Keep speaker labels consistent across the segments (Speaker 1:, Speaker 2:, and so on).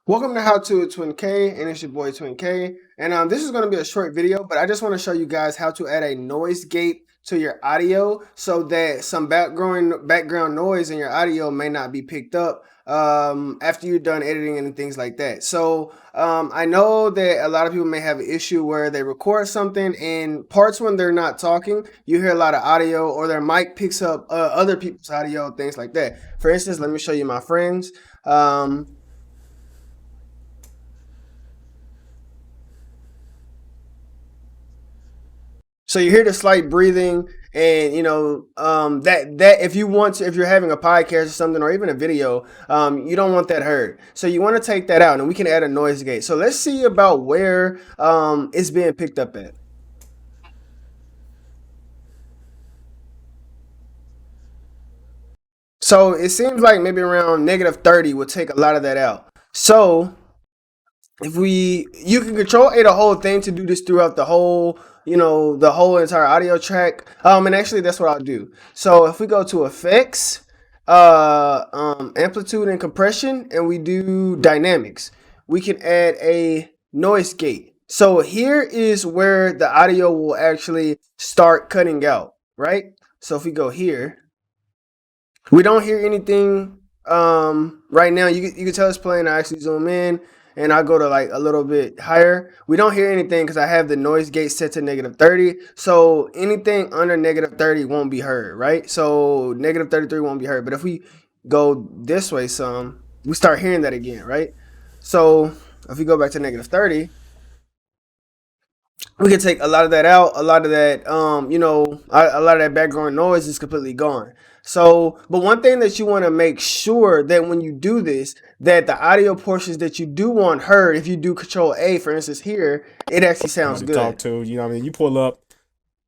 Speaker 1: Welcome to How To Twin K, and it's your boy Twin K. And this is going to be a short video, but I just want to show you guys how to add a noise gate to your audio so that some background noise in your audio may not be picked up after you're done editing and things like that. So I know that a lot of people may have an issue where they record something and parts when they're not talking, you hear a lot of audio, or their mic picks up other people's audio, things like that. For instance, let me show you my friends. So you hear the slight breathing, and that if you want to, if you're having a podcast or something, or even a video, you don't want that heard. So you want to take that out, and we can add a noise gate. So let's see about where it's being picked up at. So it seems like maybe around -30 will take a lot of that out. So if you can control A the whole thing to do this throughout the whole, the whole entire audio track. And actually that's what I'll do. So if we go to effects, amplitude and compression, and we do dynamics, we can add a noise gate. So here is where the audio will actually start cutting out, right? So if we go here, we don't hear anything right now. You can tell it's playing. I actually zoom in and I go to like a little bit higher. We don't hear anything because I have the noise gate set to -30. So anything under -30 won't be heard, right? So -33 won't be heard. But if we go this way some, we start hearing that again, right? So if we go back to -30, we can take a lot of that out. A lot of that, a lot of that background noise is completely gone. So, but one thing that you want to make sure that when you do this, that the audio portions that you do want heard, if you do Control A, for instance, here, it actually sounds good.
Speaker 2: Talk to, you know what I mean? You pull up,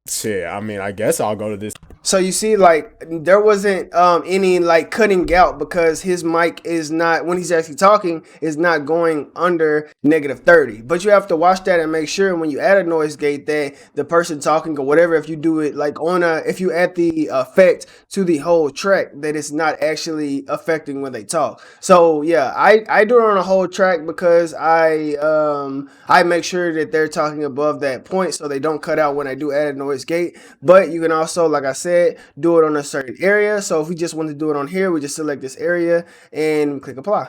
Speaker 2: shit, I mean, I guess I'll go to this.
Speaker 1: So you see, like, there wasn't any like cutting out because his mic is not, when he's actually talking, is not going under -30. But you have to watch that and make sure when you add a noise gate that the person talking or whatever, if you do it like if you add the effect to the whole track, that it's not actually affecting when they talk. So yeah, I do it on a whole track because I make sure that they're talking above that point so they don't cut out when I do add a noise gate. But you can also, like I said, do it on a certain area. So if we just want to do it on here, we just select this area and click apply.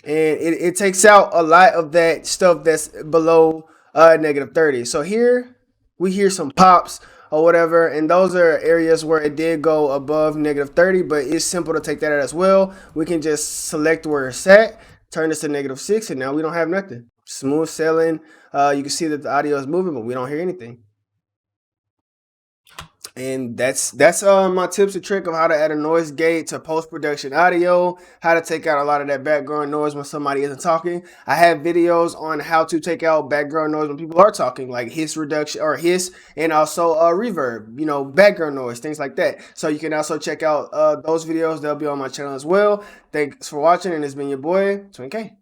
Speaker 1: And it takes out a lot of that stuff that's below -30. So here we hear some pops or whatever, and those are areas where it did go above -30, but it's simple to take that out as well. We can just select where it's at, turn this to -6, and now we don't have nothing. Smooth sailing. You can see that the audio is moving, but we don't hear anything. And that's my tips and trick of how to add a noise gate to post-production audio, how to take out a lot of that background noise when somebody isn't talking. I have videos on how to take out background noise when people are talking, like hiss reduction or hiss, and also reverb, background noise, things like that. So you can also check out those videos. They'll be on my channel as well. Thanks for watching, and it's been your boy, Twin K.